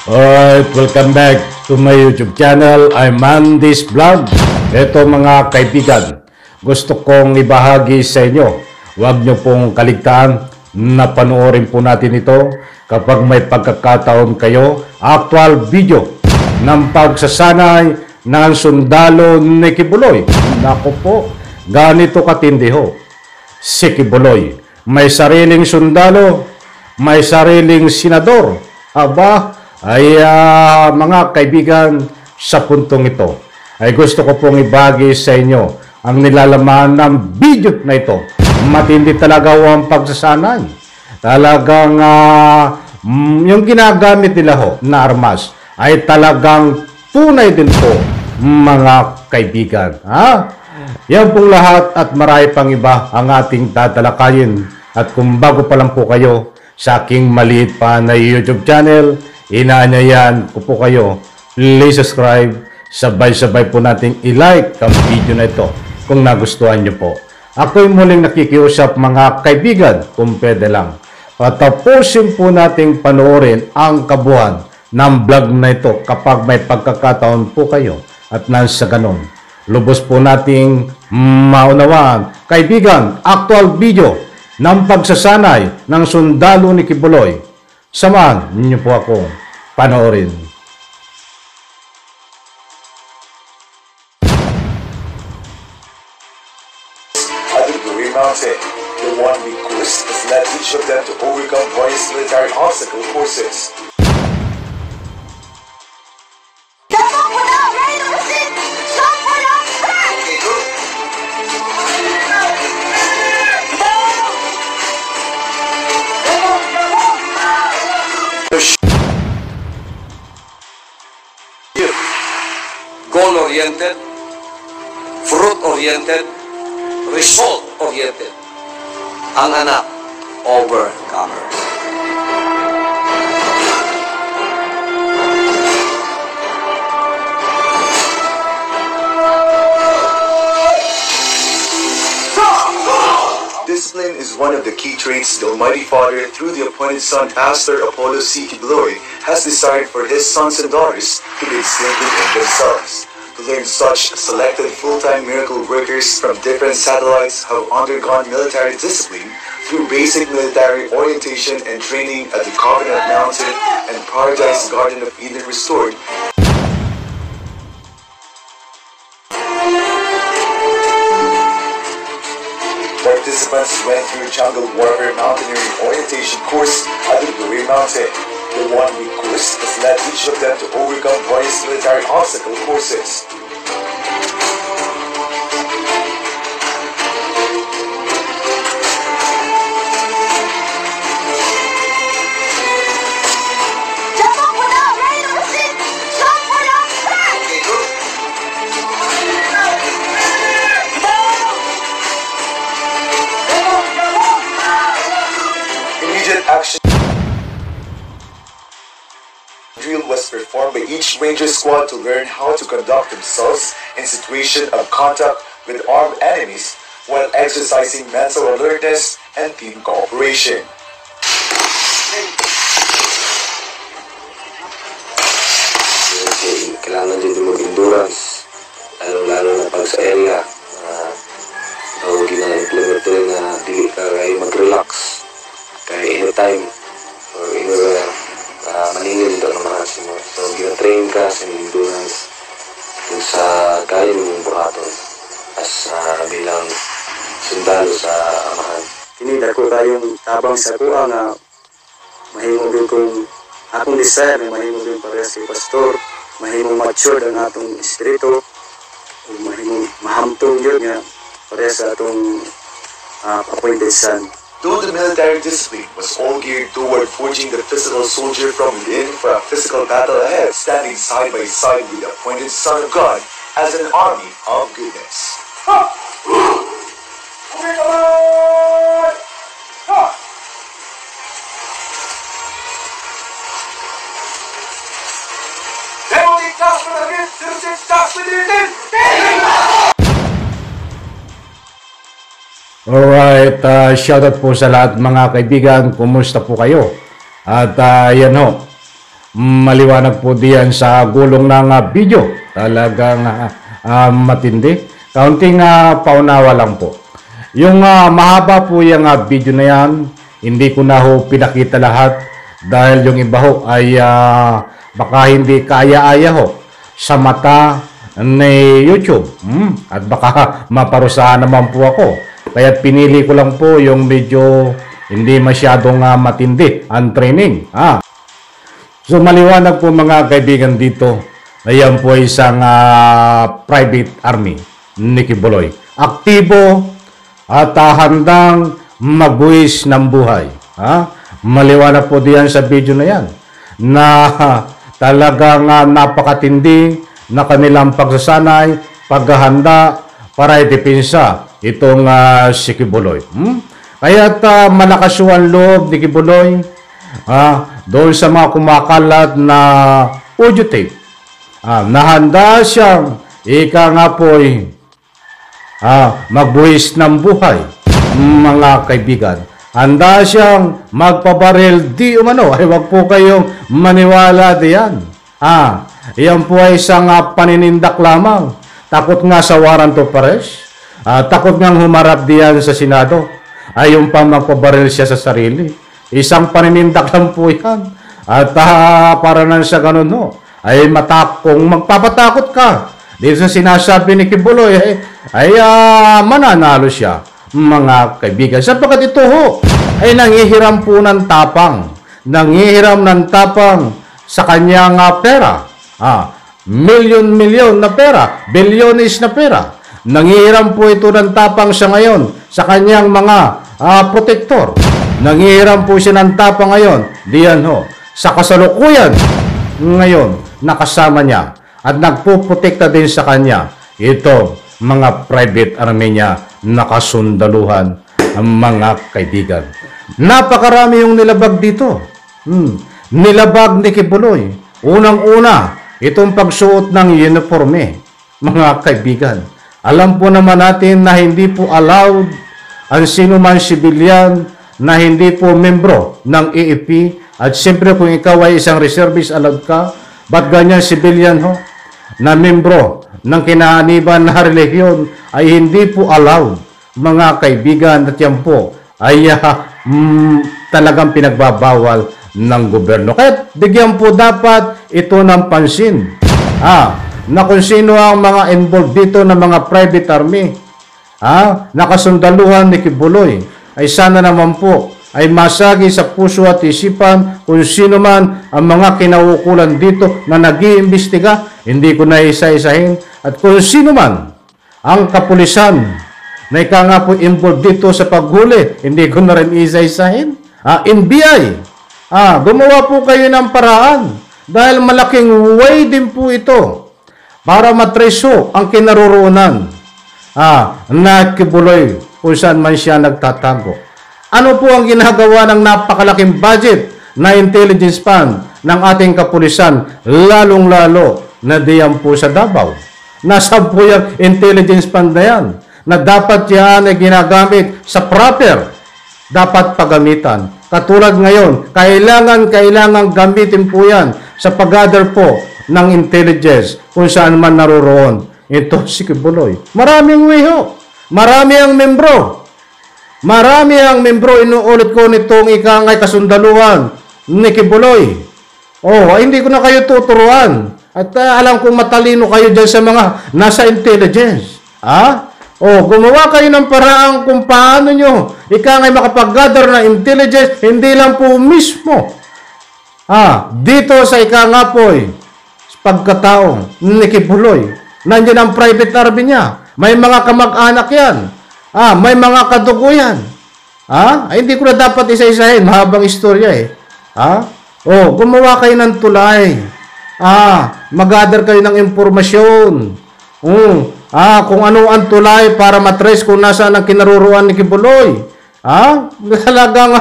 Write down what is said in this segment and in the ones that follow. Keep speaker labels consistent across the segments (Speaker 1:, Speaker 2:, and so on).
Speaker 1: Alright, welcome back to my YouTube channel. I'm Andy's Vlog. Ito mga kaibigan, gusto kong ibahagi sa inyo. Huwag nyo pong kaligtaan na panoorin po natin ito kapag may pagkakataon kayo. Actual video ng pagsasanay ng sundalo ni Kibuloy. Naku po, ganito katindi ho. Si Kibuloy, may sariling sundalo, may sariling senador. Aba, ay mga kaibigan, sa puntong ito ay gusto ko pong ibagi sa inyo ang nilalaman ng video na ito. Matindi talaga ang pagsasanay. Talagang yung ginagamit nila ho na armas ay talagang tunay din po mga kaibigan. Yan pong lahat at marami pang iba ang ating tatalakayin. At kung bago pa lang po kayo sa aking maliit pa na YouTube channel, inaanyayan ko po kayo, please subscribe, sabay-sabay po nating i-like ang video na ito kung nagustuhan nyo po. Ako'y muling nakikiusap mga kaibigan, kung pwede lang, patapusin po nating panoorin ang kabuuan ng vlog na ito kapag may pagkakataon po kayo at nasa ganon. Lubos po nating maunawaan, kaibigan, actual video ng pagsasanay ng sundalo ni Kibuloy. Samahan niyo po ako panoorin.
Speaker 2: Aduguri Mountain, the one-week course has led each of them to overcome various military obstacle courses.
Speaker 3: Goal-oriented, fruit-oriented, result-oriented. Ang anak, overcomer.
Speaker 2: Discipline is one of the key traits the Almighty Father, through the appointed Son, Pastor Apollo C. Kibuloy, has desired for his sons and daughters to be instilled in themselves. To learn such, selected full-time miracle workers from different satellites have undergone military discipline through basic military orientation and training at the Covenant Mountain and Paradise Garden of Eden Restored. Participants went through jungle warfare mountaineering orientation course at the Blue Mountain. The one-week course has led each of them to overcome various military obstacle courses. Action drill was performed by each ranger squad to learn how to conduct themselves in situation of contact with armed enemies while exercising mental alertness and team cooperation.
Speaker 3: Kailangan din mag-endurance, lalo-lalo na pag sa area. Huwag na-implement rin na dili ka ay mag-relax. Kaya anytime or anywhere, maningil dito ng makasimo. So, gina-train ka sa endurance kung sa kaya mong buhaton as bilang sundalo sa amahan.
Speaker 4: Tinida ko tayong tabang sa kuha nga mahimong din kung akong desire na mahimong din parehas kay pastor, mahimong matured ang atong espiritu, o mahimong mahamtong yun nga parehas sa atong appointed son.
Speaker 2: Though the military discipline was all geared toward forging the physical soldier from within for a physical battle ahead, standing side by side with the appointed Son of God as an army of goodness.
Speaker 1: Alright, shoutout po sa lahat mga kaibigan. Kumusta po kayo? At yan ho, maliwanag po diyan sa gulong ng video. Talagang matindi. Kaunting paunawa lang po. Yung mahaba po yung video na yan, hindi ko na ho pinakita lahat dahil yung iba ho ay baka hindi kaya-aya ho sa mata ni YouTube. At baka maparusahan naman po ako. Kaya pinili ko lang po yung medyo hindi masyadong matindi ang training. So maliwanag po mga kaibigan dito, ayan po isang private army ni Kibuloy. Aktibo at handang magbuwis ng buhay. Maliwanag po diyan sa video na yan na talagang napakatindi na kanilang pagsasanay, paghahanda para idepensa itong si Kibuloy. Kaya't malakas ang loob ni Kibuloy doon sa mga kumakalat na audio tape. Nahanda siyang ika nga po'y magbuwis ng buhay, mga kaibigan. Handa siyang magpabaril di umano. Ay wag po kayong maniwala diyan. Iyan po ay isang paninindak lamang. Takot nga sa warrant of arrest. Takot nga humarap diyan sa Senado. Ayun pa magpabaril siya sa sarili. Isang paninindak lang po yan. At para nang sa ganun ho, ay kung magpapatakot ka dito sa sinasabi ni Kibuloy, ay mananalo siya, mga kaibigan. Sapagkat ito ho, ay nangihiram po ng tapang. Nangihiram ng tapang sa kanyang pera. Milyon na pera, bilyones na pera. Nangihiram po ito ng tapang siya ngayon sa kanyang mga protektor. Nangihiram po siya ng tapang ngayon, diyan ho, sa kasalukuyan ngayon, nakasama niya at nagpuprotekta din sa kanya ito, mga private army niya, nakasundaluhan, ang mga kaibigan. Napakarami yung nilabag dito. Nilabag ni Kibuloy. Unang-una, itong pagsuot ng uniforme, mga kaibigan. Alam po naman natin na hindi po allowed ang sino man sibilyan na hindi po membro ng AFP. At siyempre kung ikaw ay isang reservist, allowed ka. Ba't ganyan sibilyan ho? Na membro ng kinaaniban na relihiyon ay hindi po allowed, mga kaibigan. At yan po ay talagang pinagbabawal ng gobyerno. Kaya bigyan po dapat ito ng pansin. Na kung sino ang mga involved dito na mga private army, nakasundaluhan ni Kibuloy, ay sana naman po ay masagi sa puso at isipan kung sino man ang mga kinauukulan dito na nag-iimbestiga, hindi ko na isa-isahin, at kung sino man ang kapulisan na ika nga po involved dito sa paghuli, hindi ko na rin isa-isahin. NBI, gumawa po kayo ng paraan dahil malaking way din po ito para matreso ang kinaroroonan na Kibuloy kung saan man siya nagtatago. Ano po ang ginagawa ng napakalaking budget na intelligence fund ng ating kapulisan, lalong-lalo na diyan po sa Davao? Nasaan po yung intelligence fund na yan? Na dapat yan ay ginagamit sa proper, dapat pagamitan. Katulad ngayon, kailangan gamitin po yan sa pag-gather po ng intelligence kung saan man naroroon. Ito si Kibuloy. Maraming wiho. Marami ang membro. Marami ang membro, inuulit ko nitong ikangay kasundaluhan ni Kibuloy. Hindi ko na kayo tuturuan. At alam kong matalino kayo dyan sa mga nasa intelligence. Gumawa kayo ng paraan kung paano nyo ikangay makapag-gather na intelligence, hindi lang po mismo. Dito sa ikangapoy, pagkatao ni Kibuloy, nandiyan ang private army niya. May mga kamag-anak yan. May mga kadugo yan. Hindi ko na dapat isa-isahin. Mahabang istorya gumawa kayo ng tulay. Mag-gather kayo ng impormasyon. Kung ano ang tulay para matrace kung nasaan ang kinaruruan ni Kibuloy. Talagang,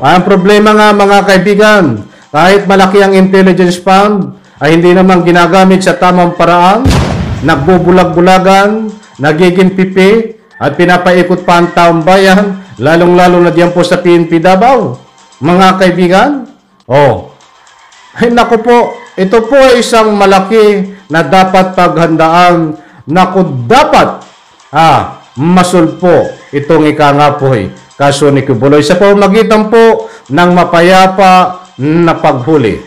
Speaker 1: ang problema nga mga kaibigan, kahit malaki ang intelligence fund, ay hindi naman ginagamit sa tamang paraan, nagbubulag-bulagan, nagiging pipi, at pinapaikot pa ang taong bayan, lalong-lalo na diyan po sa PNP Davao. Mga kaibigan, Ay naku po, ito po ay isang malaki na dapat paghandaan. Naku, dapat masulpo itong ika nga po kaso ni Kibuloy sa pamamagitan po ng mapayapa na paghuli,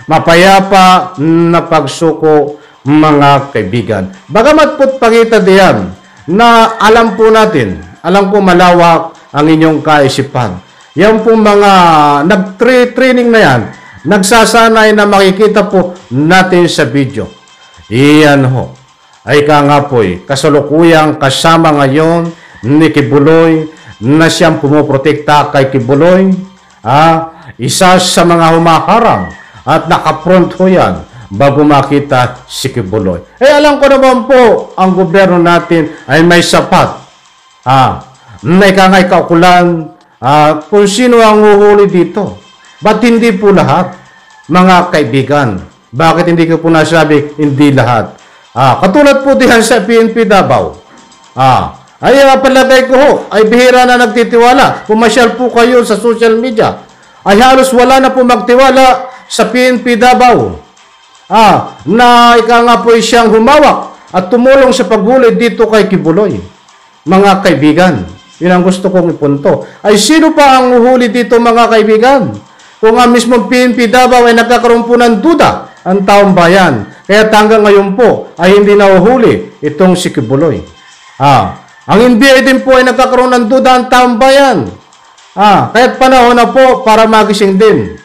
Speaker 1: mapayapa na pagsuko, mga kaibigan. Bagamat po't pakita diyan na alam po natin, alam po malawak ang inyong kaisipan. Yan po mga nag-training na yan, nagsasanay na makikita po natin sa video. Iyan ho, ay ka nga po kasalukuyang kasama ngayon ni Kibuloy na siyang pumoprotekta kay Kibuloy. Isa sa mga humaharang at nakapront ho yan bago makita si Kibuloy. Alam ko naman po, ang gobyerno natin ay may sapat may kangay kaukulan kung sino ang uhuli dito. Ba't hindi po lahat, mga kaibigan? Bakit hindi ko po nasabi hindi lahat? Katulad po diyan sa PNP Davao. Ay palagay ko ho, ay bihira na nagtitiwala. Pumasyal po kayo sa social media. Ay halos wala na po magtiwala sa PNP Davao. Na ika nga po siyang humawak at tumulong sa paghuli dito kay Kibuloy. Mga kaibigan, yun ang gusto kong ipunto. Ay sino pa ang uhuli dito, mga kaibigan? Kung ang mismong PNP Davao ay nagkakaroon po ng duda ang taong bayan. Kaya hanggang ngayon po ay hindi na uhuli itong si Kibuloy. Ang NBI din po ay nagkakaroon ng duda ang taong bayan. Kaya't panahon na po para magising din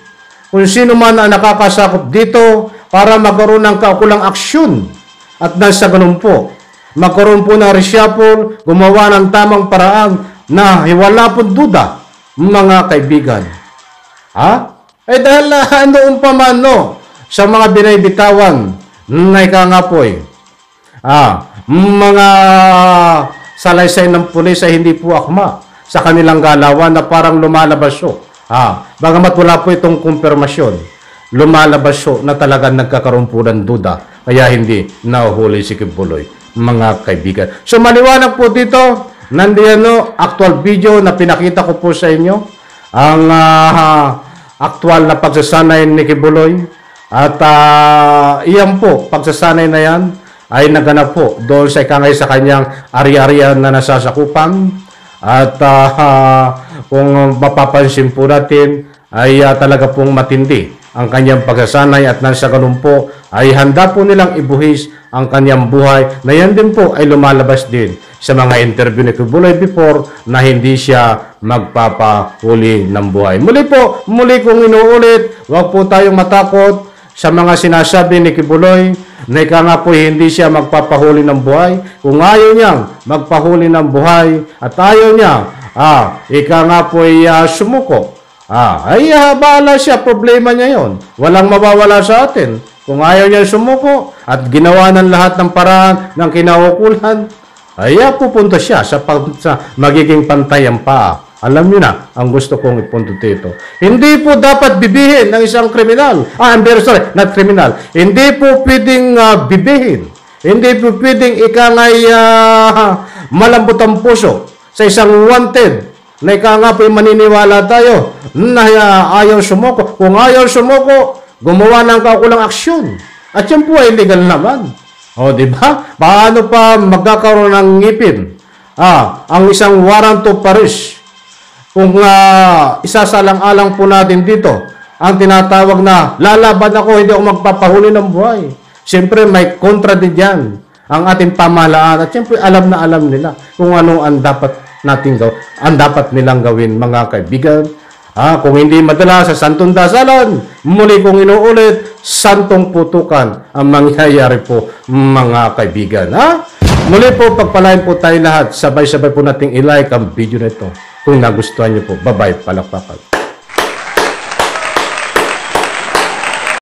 Speaker 1: kung sino man ang nakakasakop dito para magkaroon ng kaukulang aksyon. At nasa ganun po, magkaroon po ng reshuffle, gumawa ng tamang paraan na wala po duda, mga kaibigan. Dahil noon pa man sa mga binaybitawan na ika nga po mga salaysay ng pulis ay hindi po akma sa kanilang galawan na parang lumalabas bagamat wala po itong kumpirmasyon, lumalabas na talagang nagkakaroon po ng duda, kaya hindi nahuhuli si Kibuloy, mga kaibigan. So maliwanag po dito, nandiyan actual video na pinakita ko po sa inyo, ang actual na pagsasanay ni Kibuloy, at iyan po, pagsasanay na yan ay naganap po doon sa kanyang ari-arian na nasasakupan. At kung mapapansin po natin ay talaga pong matindi ang kanyang pagsasanay at nasa ganun po ay handa po nilang ibuhis ang kanyang buhay na yan din po ay lumalabas din sa mga interview ni Kibuloy before na hindi siya magpapahuli ng buhay. Muli kong inuulit, huwag po tayong matakot sa mga sinasabi ni Kibuloy na ika nga po hindi siya magpapahuli ng buhay. Kung ayaw niyang magpahuli ng buhay at ayaw niya, ika nga po ay sumuko, ay bahala siya, problema niya yon. Walang mawawala sa atin. Kung ayaw niya sumuko at ginawa ng lahat ng paraan ng kinaukulan, ay pupunta siya sa magiging pantayang paa. Alam niyo na ang gusto kong ipunto dito. Hindi po dapat bibihin ng isang kriminal. Not criminal. Hindi po pwedeng bibihin. Hindi po pwedeng ikangay malambot ang puso sa isang wanted na ika nga po maniniwala tayo na ayaw sumuko. Kung ayaw sumuko, gumawa ng kaukulang aksyon. At yan po ay illegal naman. Di ba? Paano pa magkakaroon ng ngipin? Ang isang warrant of arrest. Kung isasalang-alang po natin dito, ang tinatawag na lalaban ako, hindi ako magpapahuli ng buhay. Siyempre, may kontra din yan ang ating pamahalaan. At siyempre, alam na alam nila kung ano ang dapat ang dapat nilang gawin, mga kaibigan. Kung hindi madala sa santong dasalan, muli kong inuulit, santong putukan ang mangyayari po, mga kaibigan. Muli po, pagpalain po tayo lahat. Sabay-sabay po nating i-like ang video na ito. Kung nagustuhan niyo po, bye-bye, palakpakan.